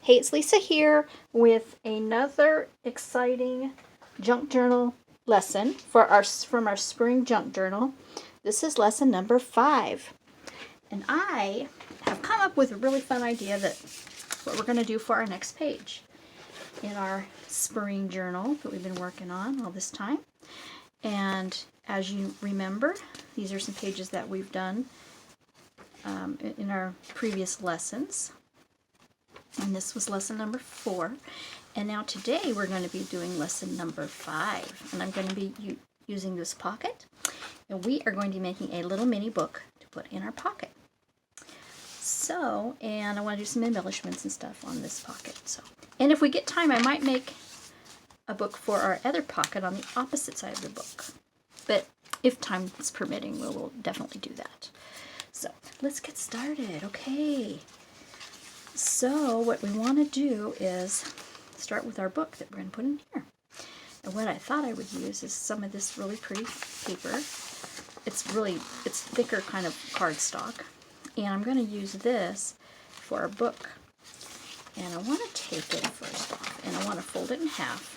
Hey, it's Lisa here with another exciting junk journal lesson from our spring junk journal. This is lesson number 5. And I have come up with a really fun idea that what we're going to do for our next page in our spring journal that we've been working on all this time. And as you remember, these are some pages that we've done in our previous lessons. And this was lesson number 4. And now today we're going to be doing lesson number 5. And I'm going to be using this pocket. And we are going to be making a little mini book to put in our pocket. So, and I want to do some embellishments and stuff on this pocket. And if we get time, I might make a book for our other pocket on the opposite side of the book. But if time is permitting, we'll definitely do that. So, let's get started. Okay. So what we want to do is start with our book that we're going to put in here. And what I thought I would use is some of this really pretty paper. It's thicker kind of cardstock. And I'm going to use this for our book. And I want to take it first off and I want to fold it in half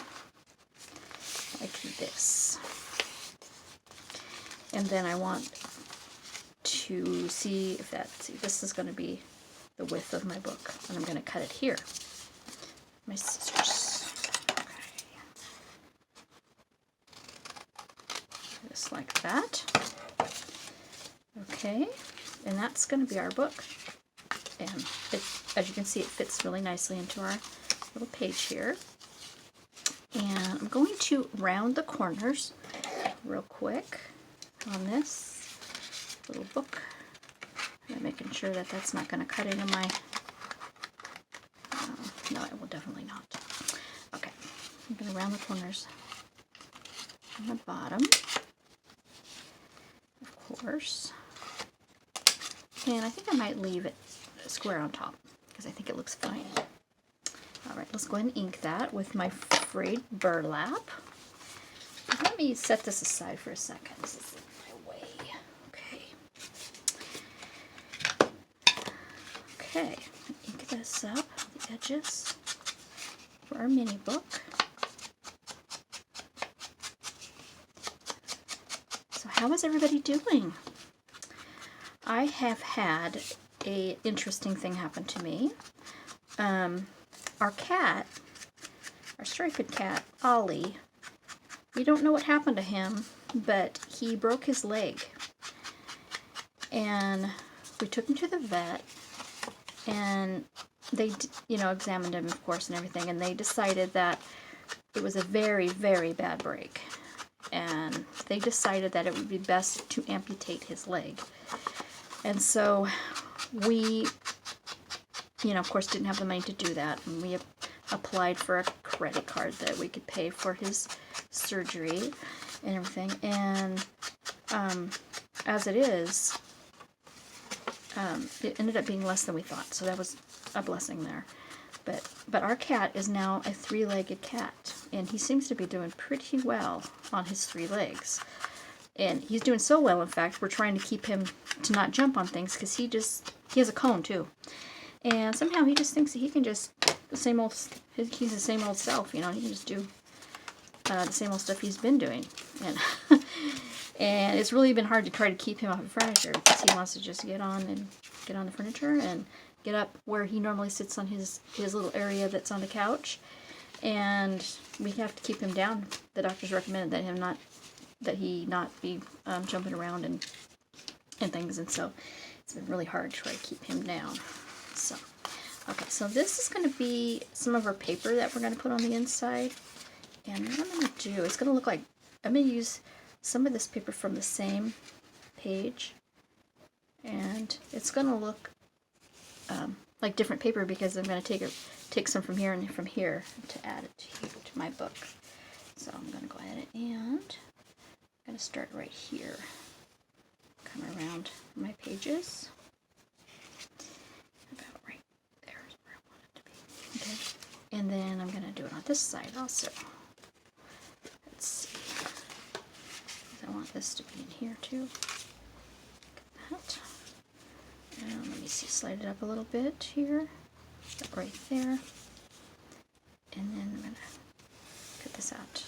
like this. And then I want to see if this is going to be the width of my book, and I'm going to cut it here. My scissors. Okay. Just like that. Okay, and that's going to be our book. And as you can see, it fits really nicely into our little page here. And I'm going to round the corners real quick on this little book. I'm making sure that that's not going to cut into my, no, it will definitely not. Okay, I'm going to round the corners on the bottom, of course. And I think I might leave it square on top because I think it looks fine. All right, let's go ahead and ink that with my frayed burlap. Let me set this aside for a second. This is in my way. Okay, ink this up, the edges for our mini book. So how is everybody doing? I have had an interesting thing happen to me. Our cat, our striped cat, Ollie, we don't know what happened to him, but he broke his leg. And we took him to the vet. And they, examined him, of course, and everything, and they decided that it was a very, very bad break. And they decided that it would be best to amputate his leg. And so we, of course, didn't have the money to do that. And we applied for a credit card that we could pay for his surgery and everything. And as it is, it ended up being less than we thought, so that was a blessing there. But our cat is now a 3-legged cat, and he seems to be doing pretty well on his 3 legs. And he's doing so well, in fact, we're trying to keep him to not jump on things, because he has a cone, too. And somehow he just thinks that he can just, he's the same old self, he can just do the same old stuff he's been doing. And and it's really been hard to try to keep him off of furniture because he wants to just get on the furniture and get up where he normally sits on his little area that's on the couch. And we have to keep him down. The doctors recommended that he not be jumping around and things, and so it's been really hard to try to keep him down. So, okay, so this is going to be some of our paper that we're going to put on the inside. And what I'm going to do, it's going to look like, I'm going to use some of this paper from the same page, and it's going to look like different paper because I'm going to take some from here and from here to add it to my book. So I'm going to go ahead and I'm going to start right here, come around my pages, about right there is where I want it to be. Okay, and then I'm going to do it on this side also. Let's see. I want this to be in here too. Look at that. And let me see, slide it up a little bit here. right there. And then I'm gonna cut this out.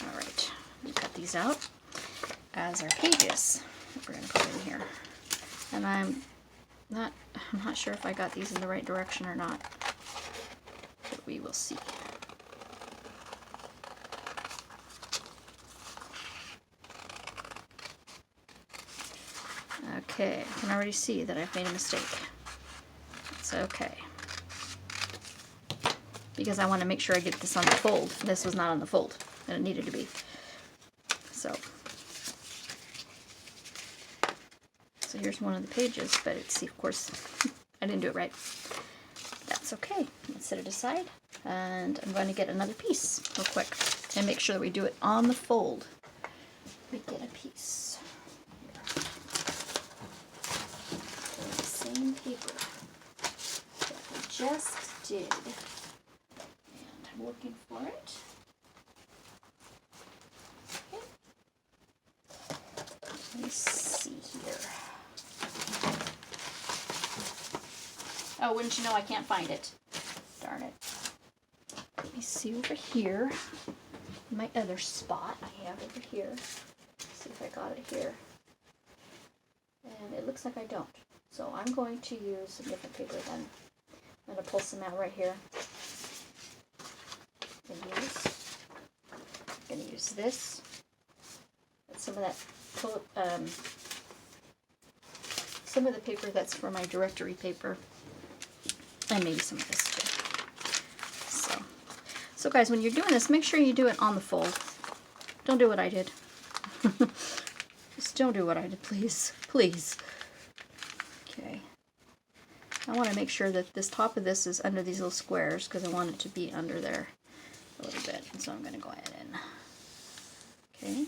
All right, we'll cut these out as our pages that we're gonna put in here. And I'm not sure if I got these in the right direction or not, but we will see. Okay, I can already see that I've made a mistake. It's okay. Because I want to make sure I get this on the fold. This was not on the fold, and it needed to be. So here's one of the pages, but it's, of course, I didn't do it right. That's okay. Let's set it aside, and I'm going to get another piece real quick and make sure that we do it on the fold. We get a piece. The same paper that we just did. And I'm looking for it. Okay. Let me see here. Oh, wouldn't you know, I can't find it. Darn it. Let me see over here. My other spot I have over here. See if I got it here. And it looks like I don't. So I'm going to use a different paper then. I'm going to pull some out right here. I'm going to use this. That's some of that, some of the paper that's for my directory paper. And maybe some of this too. So guys, when you're doing this, make sure you do it on the fold. Don't do what I did. Just don't do what I did, please. Please. Okay. I want to make sure that this top of this is under these little squares because I want it to be under there a little bit. And so I'm going to go ahead and... Okay.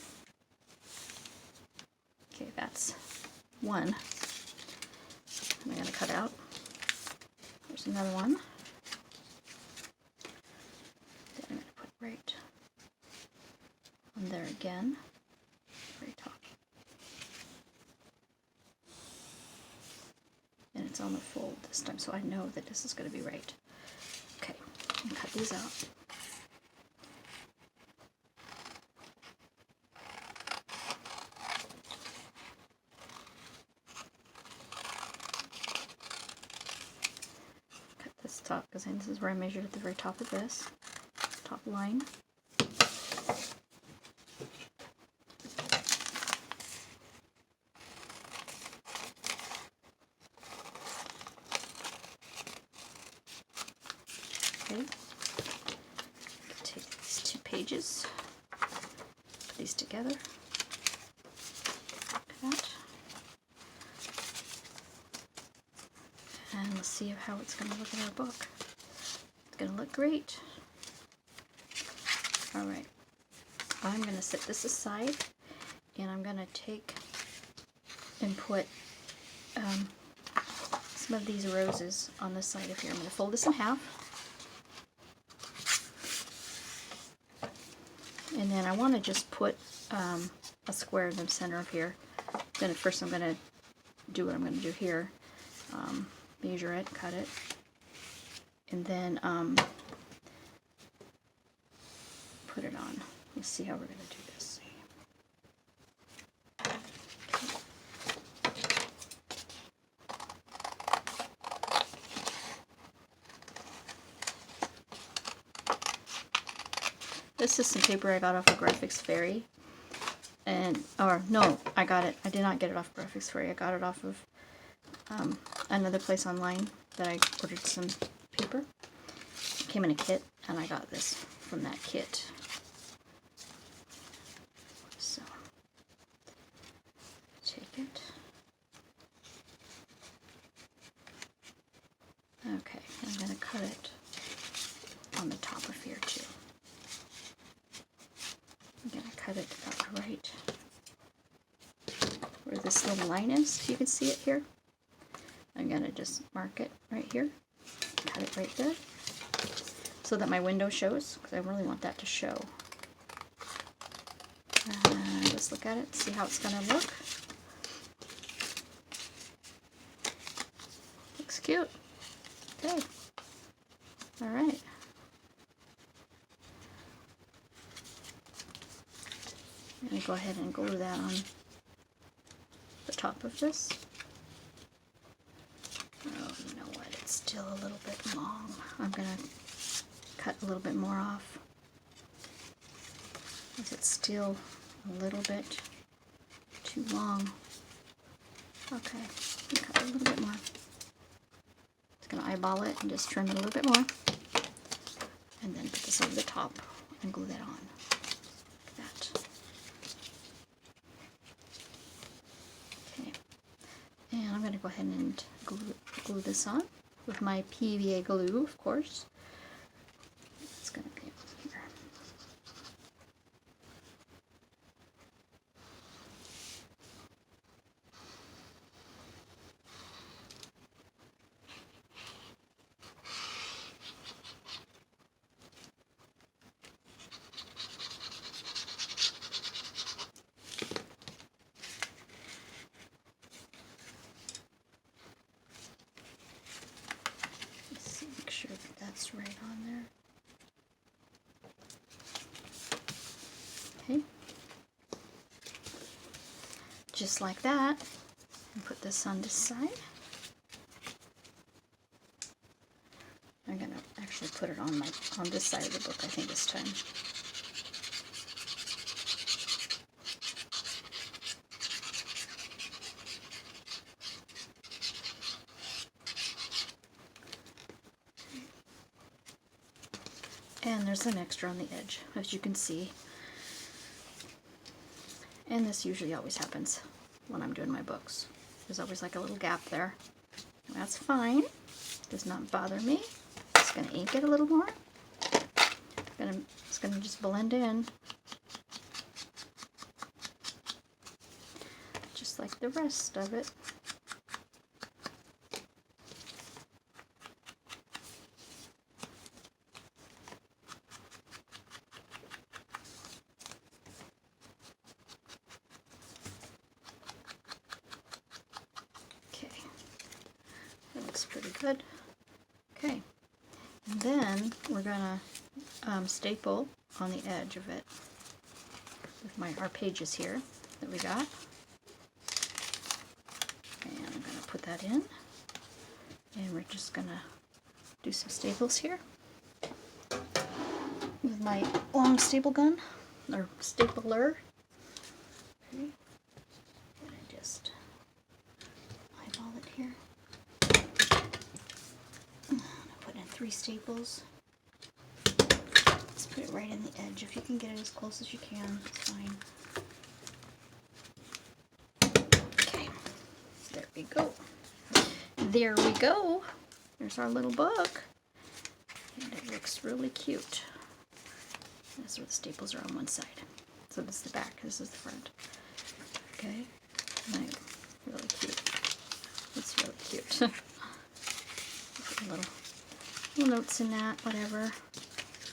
Okay, that's one. I'm going to cut out. There's another one. Then I'm going to put right on there again. Very top. And it's on the fold this time, so I know that this is going to be right. Okay, I'm going to cut these out. Cut this top, because this is where I measured at the very top of this. Top line. Okay. Take these two pages, put these together. Like that. And let's see how it's going to look in our book. It's going to look great. Alright, I'm going to set this aside, and I'm going to take and put some of these roses on this side of here. I'm going to fold this in half, and then I want to just put a square in the center of here. Then first I'm going to do what I'm going to do here, measure it, cut it, and then put it on. Let's see how we're going to do this. This is some paper I got off of Graphics Fairy. And, or no, I got it. I did not get it off Graphics Fairy. I got it off of another place online that I ordered some paper. It came in a kit, and I got this from that kit. So, take it. Okay, I'm going to cut it on the top of here too. I'm going to cut it about right where this little line is, if you can see it here. I'm going to just mark it right here, cut it right there, so that my window shows, because I really want that to show. And let's look at it, see how it's going to look. Looks cute. Okay. All right. I'm going to go ahead and glue that on the top of this. Oh, you know what? It's still a little bit long. I'm going to cut a little bit more off. Because it's still a little bit too long. Okay, cut a little bit more. Just going to eyeball it and just trim it a little bit more. And then put this over the top and glue that on. Like that. Okay. And I'm going to go ahead and glue this on with my PVA glue, of course. It's going to be here. Make sure that that's right on there. Okay. Just like that. And put this on this side. I'm gonna actually put it on this side of the book, I think, this time. And there's an extra on the edge, as you can see. And this usually always happens when I'm doing my books. There's always like a little gap there. That's fine. Does not bother me. Just gonna ink it a little more. It's gonna just blend in. Just like the rest of it. Pretty good. Okay, and then we're gonna staple on the edge of it with our pages here that we got, and I'm gonna put that in, and we're just gonna do some staples here with my long staple gun or stapler. Okay, and I just eyeball it here. 3 staples. Just put it right in the edge. If you can get it as close as you can, it's fine. Okay, there we go. There we go. There's our little book. And it looks really cute. That's where the staples are on one side. So this is the back, this is the front. Okay, really cute. It's really cute. Put a little notes in that, whatever.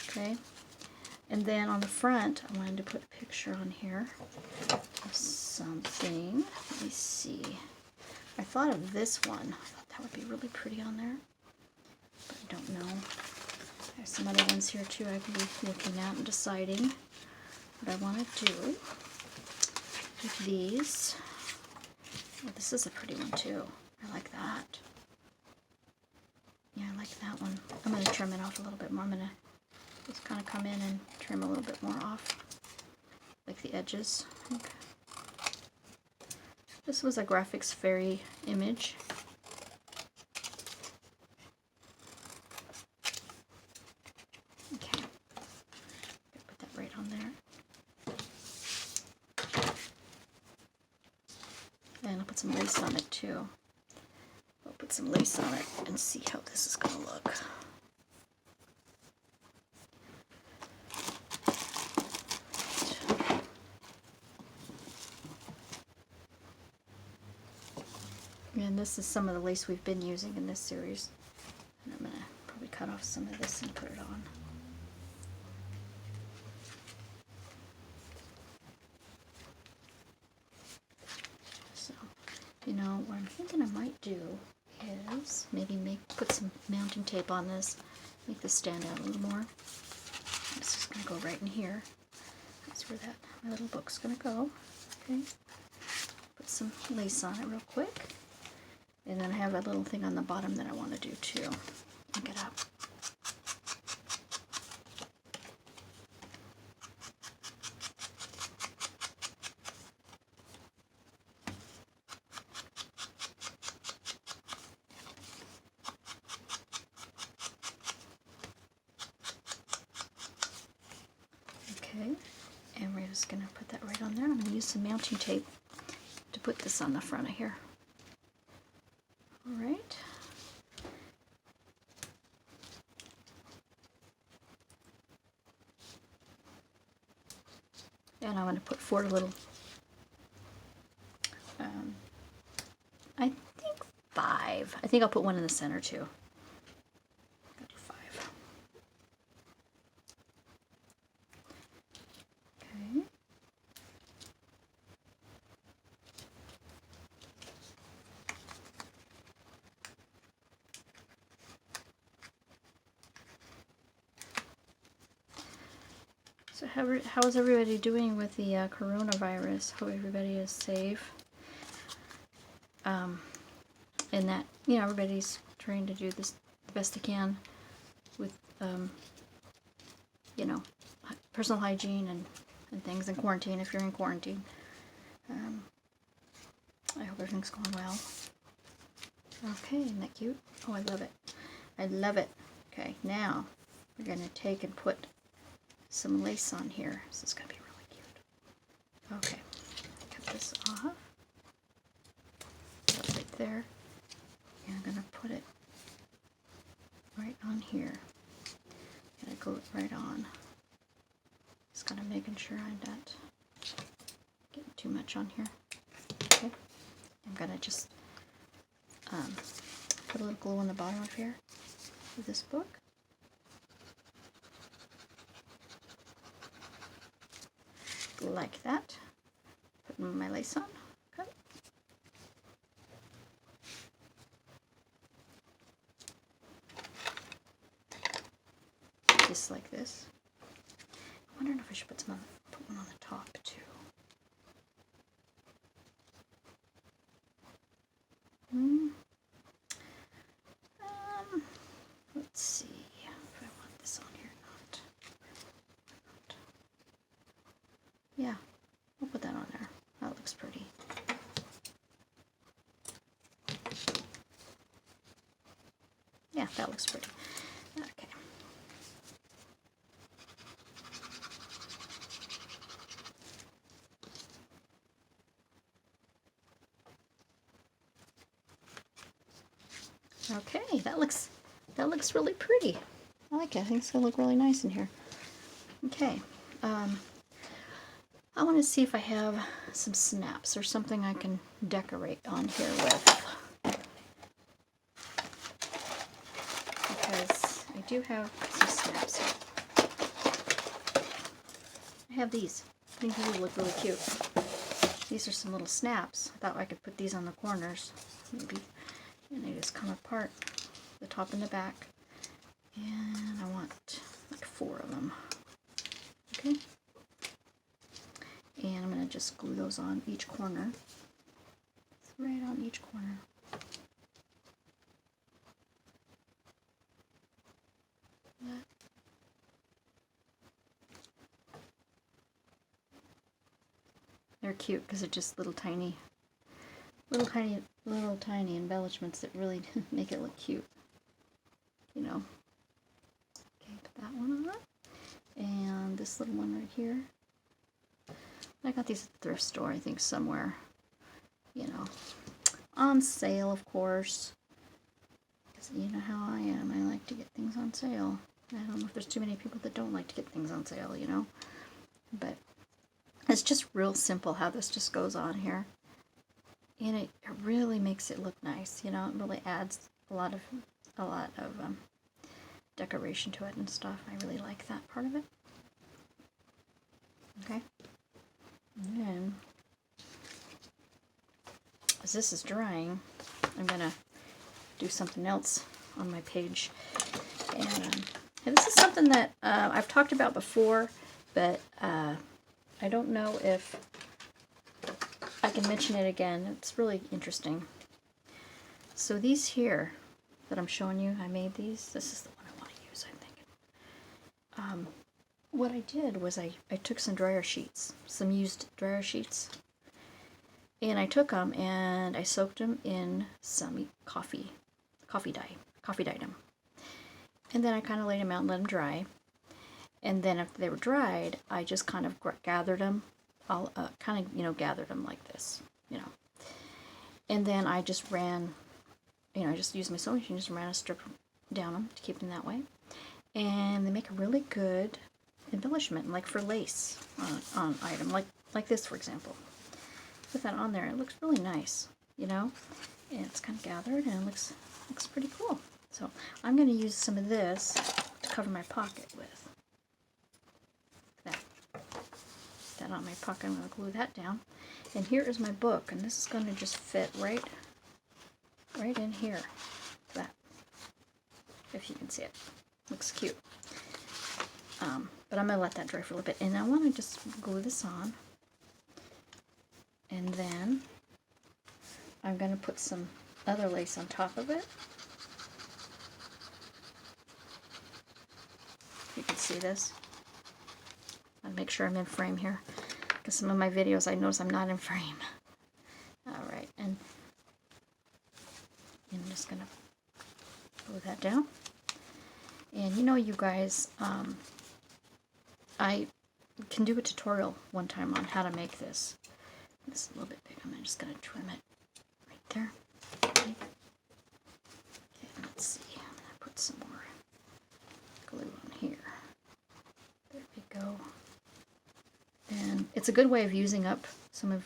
Okay, and then on the front, I wanted to put a picture on here of something. Let me see. I thought of this one. I thought that would be really pretty on there, but I don't know. There's some other ones here too I can be looking at and deciding what I want to do with these. Oh, this is a pretty one too. I like that. Yeah, I like that one. I'm going to trim it off a little bit more. I'm going to just kind of come in and trim a little bit more off, like the edges. Okay. This was a Graphics Fairy image. Okay, put that right on there. And I'll put some lace on it too. I'll put some lace on it and see how this is going to look. And this is some of the lace we've been using in this series. And I'm going to probably cut off some of this and put it on. So, you know, what I'm thinking I might do else. Maybe put some mounting tape on this, make this stand out a little more. This is going to go right in here. That's where my little book's going to go. Okay. Put some lace on it real quick. And then I have a little thing on the bottom that I want to do too. Pick it up. Okay, and we're just going to put that right on there. I'm going to use some mounting tape to put this on the front of here. All right. And I'm going to put 4 little, I think 5. I think I'll put one in the center too. I'll do 5. Okay. So how is everybody doing with the coronavirus? Hope everybody is safe. And that, you know, everybody's trying to do this the best they can with, you know, personal hygiene and things, and quarantine if you're in quarantine. I hope everything's going well. Okay, isn't that cute? Oh, I love it. I love it. Okay, now we're going to take and put some lace on here. This is going to be really cute. Okay, cut this off. Put it right there. And I'm going to put it right on here. I'm going to glue it right on. Just kind of making sure I'm not getting too much on here. Okay, I'm going to just put a little glue on the bottom of here with this book. Like that. Put my lace on. Okay. Just like this. I'm wondering if I should put one on the top too. Let's see if I want this on here or not. Yeah, I'll put that on there. That looks pretty. Yeah, that looks pretty. Okay. Okay, that looks really pretty. I like it. I think it's gonna look really nice in here. Okay. I want to see if I have some snaps or something I can decorate on here with. Because I do have some snaps here. I have these. I think these would look really cute. These are some little snaps. I thought I could put these on the corners, maybe. And they just come apart, the top and the back. And I want like 4 of them. Okay. And I'm going to just glue those on each corner. Right on each corner. They're cute because they're just little tiny embellishments that really make it look cute. You know. Okay, put that one on. And this little one right here. I got these at the thrift store, I think, somewhere. You know, on sale, of course. Because you know how I am. I like to get things on sale. I don't know if there's too many people that don't like to get things on sale, you know. But it's just real simple how this just goes on here. And it really makes it look nice, you know. It really adds a lot of decoration to it and stuff. I really like that part of it. Okay. And then, as this is drying, I'm going to do something else on my page. And this is something that I've talked about before, but I don't know if I can mention it again. It's really interesting. So these here that I'm showing you, I made these. This is the one I want to use, I'm thinking. What I did was I took some dryer sheets, some used dryer sheets, and I took them and I soaked them in some coffee dyed them. And then I kind of laid them out and let them dry. And then after they were dried, I just kind of gathered them. I'll kind of, gathered them like this, And then I just ran, I just used my sewing machine, just ran a strip down them to keep them that way. And they make a really good embellishment, like for lace on item, like this, for example. Put that on there, it looks really nice, And it's kind of gathered, and it looks pretty cool. So I'm going to use some of this to cover my pocket with. That on my pocket. I'm going to glue that down. And here is my book, and this is going to just fit right in here. That, if you can see it, looks cute. But I'm going to let that dry for a little bit, and I want to just glue this on, and then I'm going to put some other lace on top of it. You can see this. I'll make sure I'm in frame here, because some of my videos I notice I'm not in frame. Alright, and I'm just going to glue that down. And you guys, I can do a tutorial one time on how to make this. This is a little bit big. I'm just going to trim it right there. Okay, let's see. I'm going to put some more glue on here. There we go. And it's a good way of using up some of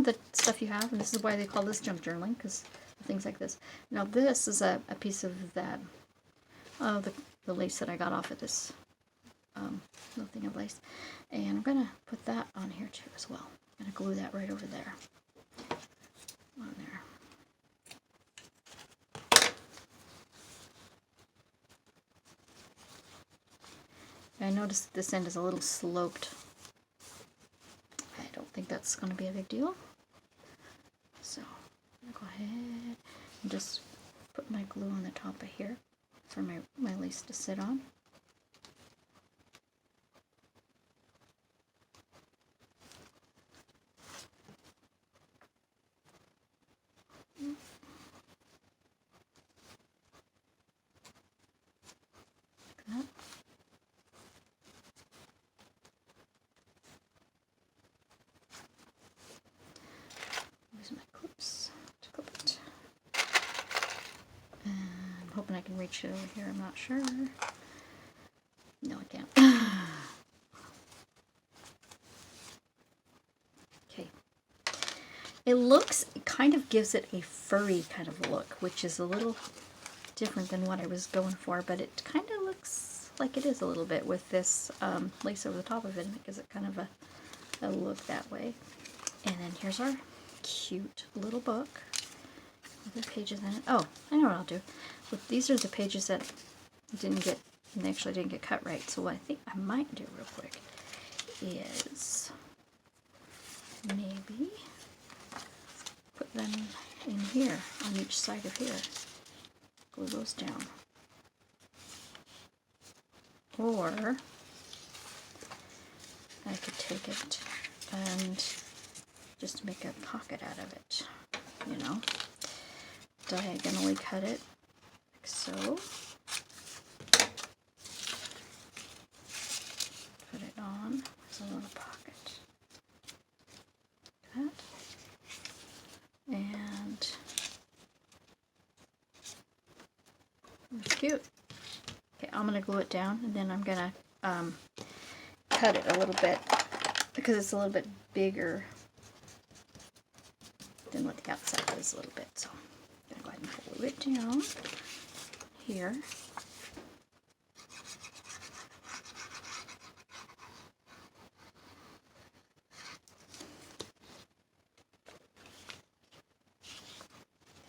the stuff you have, and this is why they call this junk journaling, because things like this. Now this is a piece of that, the lace that I got off of this little thing of lace, and I'm gonna put that on here too as well. I'm gonna glue that right over there, on there. I noticed this end is a little sloped. I don't think that's going to be a big deal. So I'm going to go ahead and just put my glue on the top of here for my lace to sit on. Like that. Use my clips to clip it. And I'm hoping I can reach it over here. I'm not sure. No, I can't. Okay. It kind of gives it a furry kind of look, which is a little different than what I was going for, but it kind of looks like it is a little bit with this lace over the top of it, and it gives it kind of a look that way. And then here's our cute little book with the pages in it. Oh, I know what I'll do. Look, these are the pages that actually didn't get cut right. So what I think I might do real quick is maybe put them in here on each side of here. Glue those down. Or I could take it and just make a pocket out of it, diagonally cut it like so, put it on as a little pocket, like that, and it's cute. Okay, I'm going to glue it down, and then I'm going to cut it a little bit, because it's a little bit bigger than what the outside is a little bit. So I'm going to go ahead and glue it down here.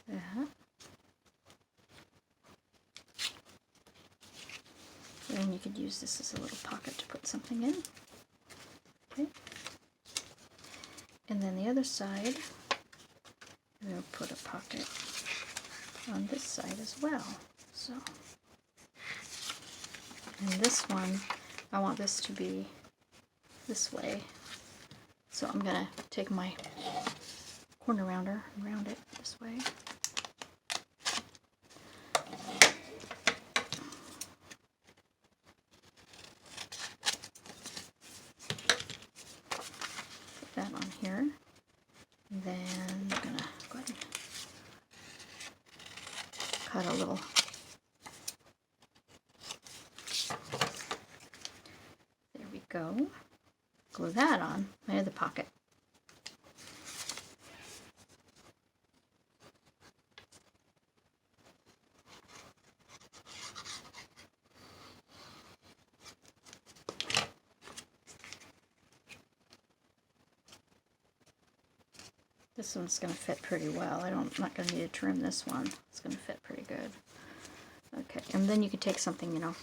That. And you could use this as a little pocket to put something in. Okay. And then the other side, we'll put a pocket on this side as well. So, and this one, I want this to be this way. So I'm gonna take my corner rounder and round it this way. Put that on here. And then I'm gonna go ahead and cut a little. There we go. Glue that on my other pocket. This one's going to fit pretty well. I'm not going to need to trim this one. It's going to fit pretty good. Okay, and then you can take something, you know,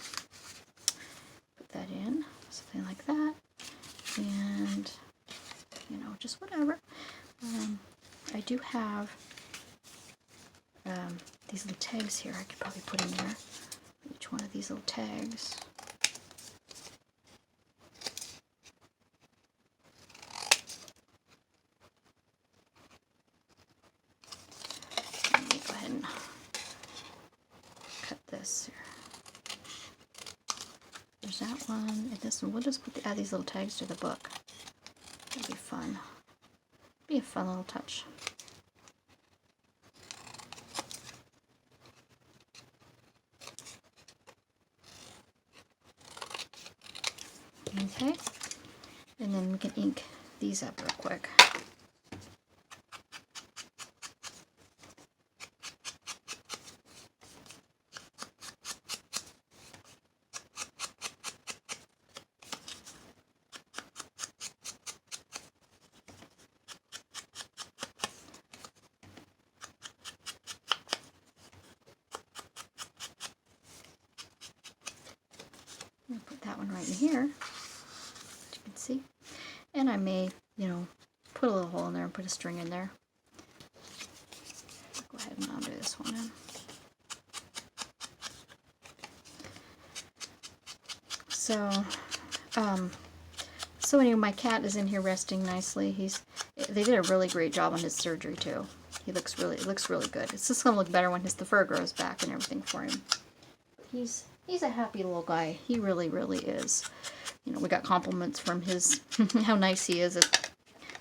put that in, something like that, and, you know, just whatever. I do have these little tags here I could probably put in there. Each one of these little tags. There's that one, and this one. We'll just add these little tags to the book. It'll be fun. Be a fun little touch. Okay, and then we can ink these up real quick. I'm going to put that one right in here, as you can see. And I may, you know, put a little hole in there and put a string in there. Go ahead and undo this one in. So anyway, my cat is in here resting nicely. They did a really great job on his surgery too. It looks really good. It's just gonna look better when the fur grows back and everything for him. He's a happy little guy. He really, really is. You know, we got compliments from his how nice he is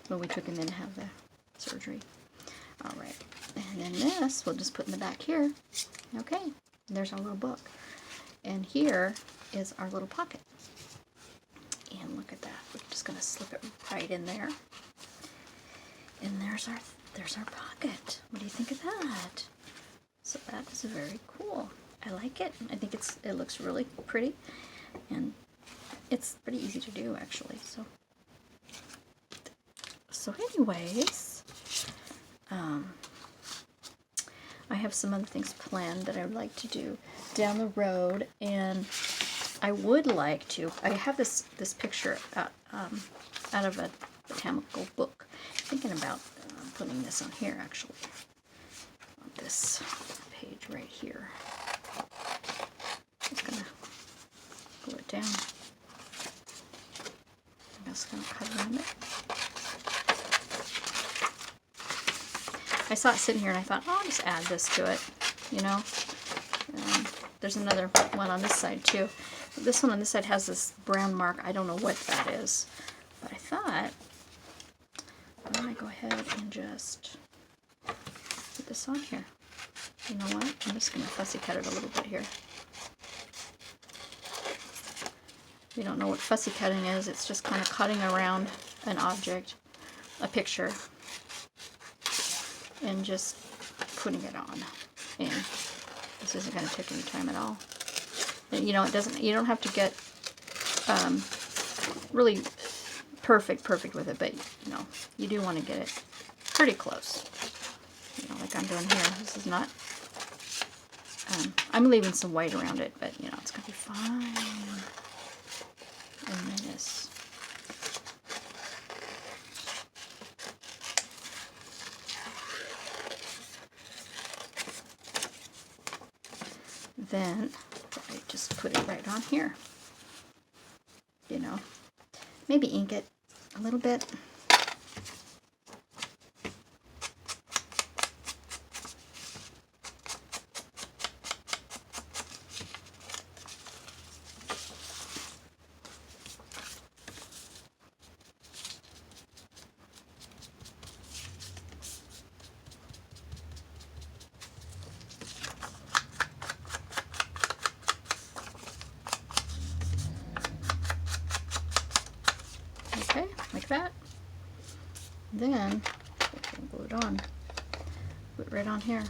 when we took him in to have the surgery. All right, and then this we'll just put in the back here. Okay, and there's our little book, and here is our little pocket. And look at that. We're just gonna slip it right in there. And there's our pocket. What do you think of that? So that is very cool. I like it. I think it looks really pretty, and it's pretty easy to do actually. So anyways, I have some other things planned that I would like to do down the road, and I would like to. I have this picture out of a botanical book. Thinking about putting this on here actually, on this page right here. Just gonna glue it down. I'm just gonna cut around it. I saw it sitting here and I thought, oh, I'll just add this to it, you know. There's another one on this side too. This one on this side has this brown mark. I don't know what that is, but I thought I'm gonna go ahead and just put this on here. You know what? I'm just gonna fussy cut it a little bit here. If you don't know what fussy cutting is, it's just kind of cutting around an object, a picture, and just putting it on. And this isn't going to take any time at all. And, you know, it doesn't. You don't have to get really perfect with it, but you know, you do want to get it pretty close. You know, like I'm doing here. This is not. I'm leaving some white around it, but you know, it's gonna be fine. then I just put it right on here. You know, maybe ink it a little bit. Okay, like that. Then I can glue it on. Put it right on here.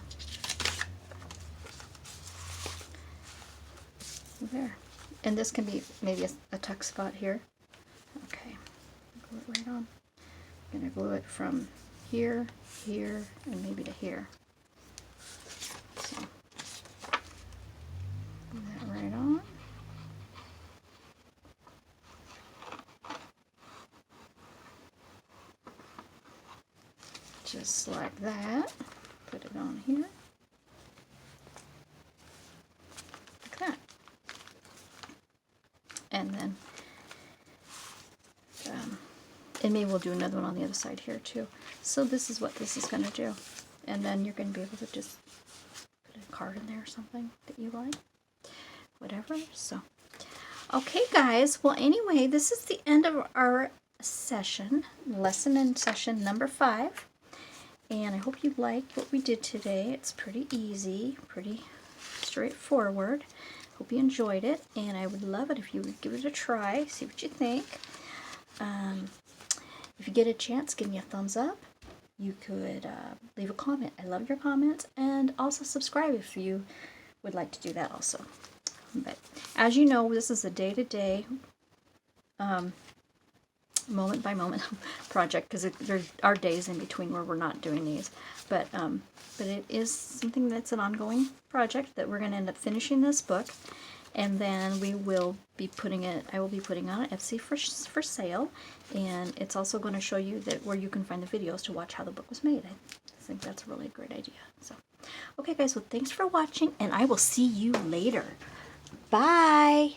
There. And this can be maybe a tuck spot here. Okay, glue it right on. I'm gonna glue it from here, here, and maybe to here. So glue that right on. Just like that. Put it on here. Like that. And then, and maybe we'll do another one on the other side here too. So this is what this is going to do. And then you're going to be able to just put a card in there or something that you like. Whatever. So, okay guys. Well anyway, this is the end of our session. Lesson in session number 5. And I hope you liked what we did today. It's pretty easy, pretty straightforward. Hope you enjoyed it, and I would love it if you would give it a try, see what you think. If you get a chance, give me a thumbs up. You could leave a comment. I love your comments, and also subscribe if you would like to do that also. But as you know, this is a day-to-day, moment-by-moment project, because there are days in between where we're not doing these. But it is something that's an ongoing project that we're going to end up finishing this book, and then we will be putting it. I will be putting on Etsy for sale, and it's also going to show you that where you can find the videos to watch how the book was made. I think that's a really great idea. So, okay, guys. Well, thanks for watching, and I will see you later. Bye.